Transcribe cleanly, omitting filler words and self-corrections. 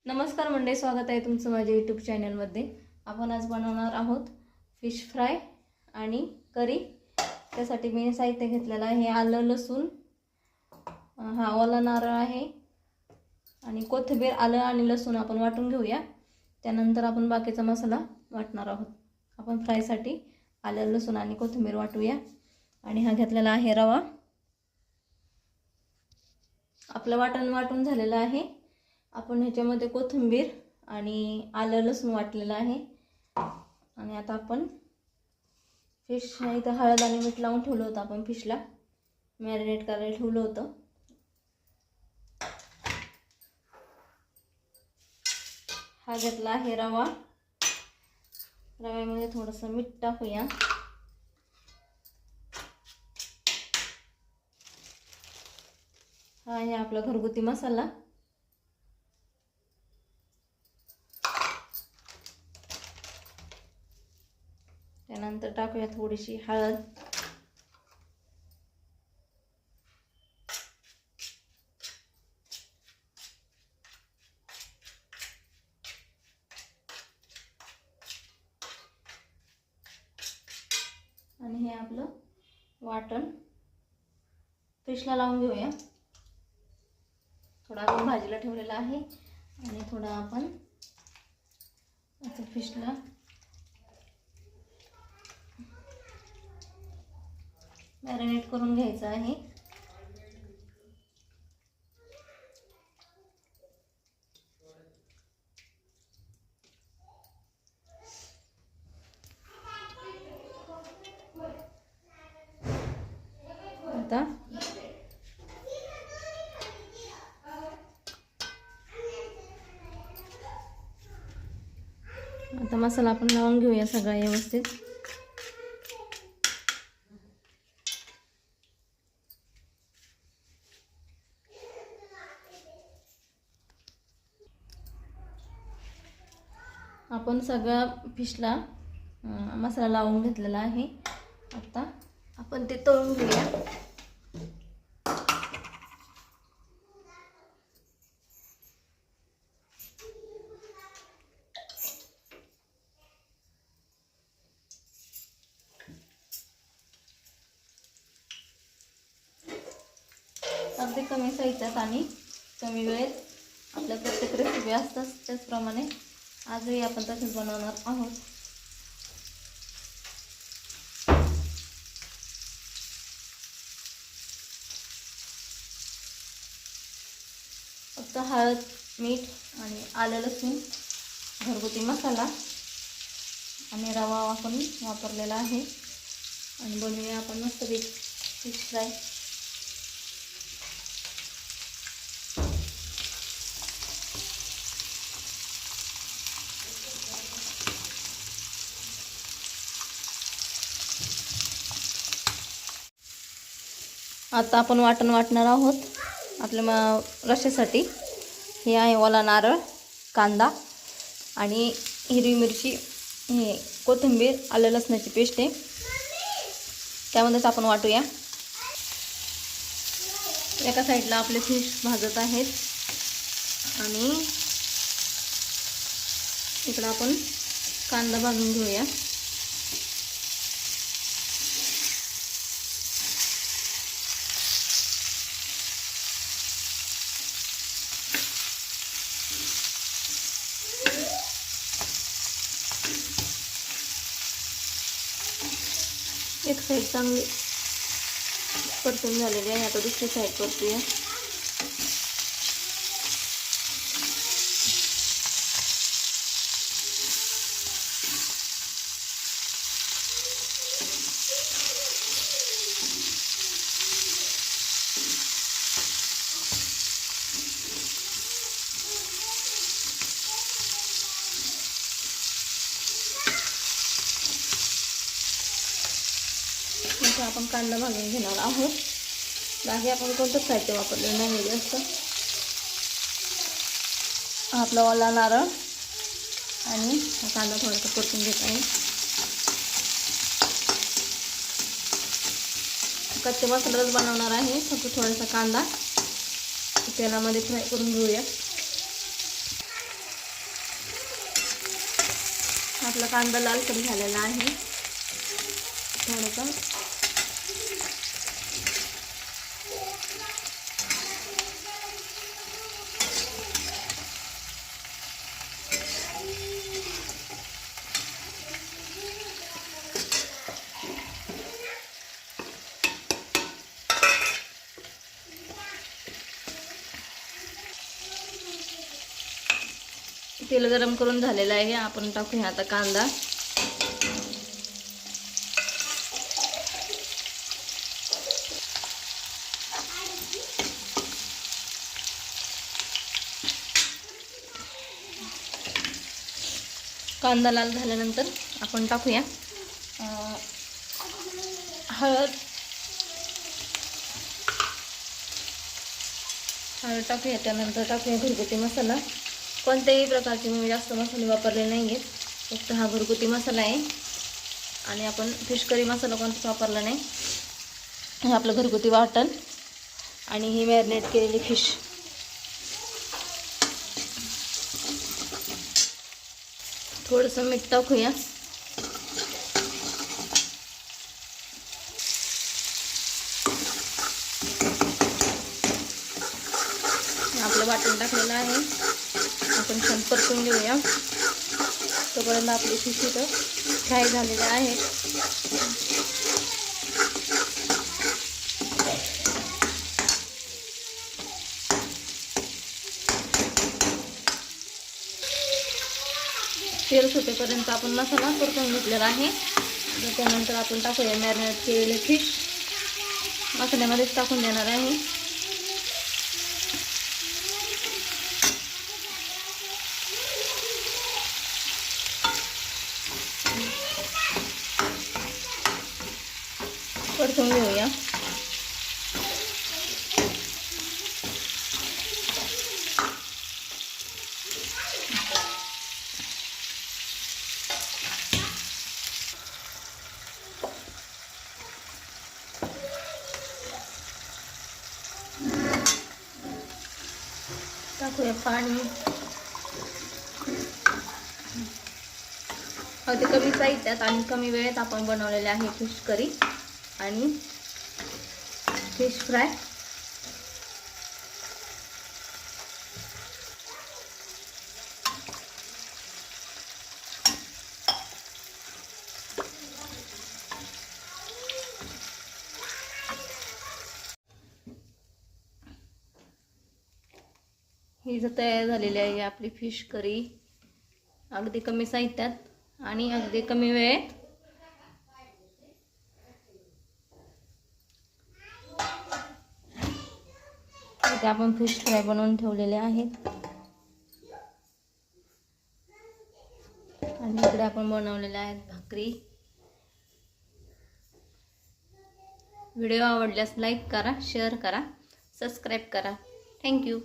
नमस्कार मंडळी, स्वागत आहे तुमचं माझ्या यूट्यूब चॅनलमध्ये। आपण आज बनवणार आहोत फिश फ्राय आणि करी। त्यासाठी मी साहित्य घेतलेलं आहे आलं लसूण, हा ओला नारळ आहे आणि कोथिंबीर। आलं आणि लसूण आपण वाटून घेऊया, त्यानंतर आपण बाकीचा मसाला वाटणार आहोत। आपण फ्रायसाठी आलं लसूण आणि कोथिंबीर वाटूया। आणि हा घेतलेला आहे रवा। आपलं वाटण वाटून झालेलं आहे। आपण ह्याच्यामध्ये कोथिंबीर आणि आलं लसूण वाटलेलं आहे। आणि आता आपण फिश इथं हळद आणि मीठ लावून ठेवलं होतं, आपण फिशला मॅरिनेट करायला ठेवलं होतं। हा घेतला आहे रवा। रव्यामध्ये थोडंसं मीठ टाकूया। हा आहे आपला घरगुती मसाला। त्यानंतर टाकूया थोडीशी हळद, आणि हे आपलं वाटण फिशला लावून घेऊया। थोडा आपण भाजीला ठेवलेला आहे आणि थोडा आपण आता फिशला मॅरिनेट करून घ्यायचं आहे। आता मसाला आपण लावून घेऊया सगळा व्यवस्थित। आपण सगळा फिशला मसाला लावून घेतलेला आहे। आता आपण ते तळून घेऊया। अगदी कमी साहित्यात आणि कमी वेळेत आपल्या प्रत्येक रेसिपी असतात, त्याचप्रमाणे आजही आपण तसेच बनवणार आहोत। फक्त हळद, मीठ आणि आलं लसूण, घरगुती मसाला आणि रवा आपण वापरलेला आहे। आणि बनवूया आपण मस्त फिश फ्राय। आता आपण वाटण वाटणार आहोत आपल्या रश्श्यासाठी। हे आहे ओला नारळ, कांदा आणि हिरवी मिरची, हे कोथिंबीर, आलं लसणाची पेस्ट आहे, त्यामध्येच आपण वाटूया। एका साईडला आपले फिश भाजत आहेत आणि इकडे आपण कांदा भाजून घेऊया। एक साईड चांगली परतून झालेली आहे, आता दुसरी साईड परतूया। आपण कांदा भाजून घेणार आहोत। बाकी आपण कोणतंच साहित्य वापरलेलं नाही जास्त। आपला ओला नारळ आणि कांदा थोडासा परतून घेत आहे। कच्चे मसालाच बनवणार आहे, फक्त थोडासा कांदा तेलामध्ये फ्राय करून घेऊया। आपला कांदा लालसर झालेला आहे. थोडंसं तेल गरम करून झालेलं आहे. आपण टाकूया आता कांदा. कांदा लाल झाल्यानंतर आपण टाकूया हळद टाकूया. त्यानंतर टाकूया घरगुती मसाला. कोणत्याही प्रकारचे मी जास्त मसाले वापरले नाही आहेत, फक्त हा घरगुती मसाला आहे. आणि आपण फिश करी मसाला कोणताच वापरला नाही. हे आपलं घरगुती वाटण आणि ही मॅरिनेट केलेली फिश. थोडंसं मीठ टाकूया. आपलं वाटण टाकलेलं आहे. आपण छान परतून घेऊया. तोपर्यंत आपली फिश इथं फ्राय झालेले आहेत. तेल सुटेपर्यंत आपण मसाला परतून घेतलेला आहे. त्यानंतर आपण टाकूया मॅरिनेट केलेले फिश. मसाल्यामध्येच टाकून देणार आहे. परतून घेऊया. टाकूया पाणी. अगदी कमी साहित्यात आणि कमी वेळेत आपण बनवलेले आहे फिश करी आणि फिश फ्राय. ही जर तयार झालेली आहे आपली फिश करी, अगदी कमी साहित्यात आणि अगदी कमी वेळेत. इथे आपण फिश फ्राय बनवून ठेवलेले आहेत आणि इकडे आपण बनवलेले आहेत भाकरी. व्हिडिओ आवडल्यास लाईक करा, शेअर करा, सबस्क्राईब करा. थँक्यू.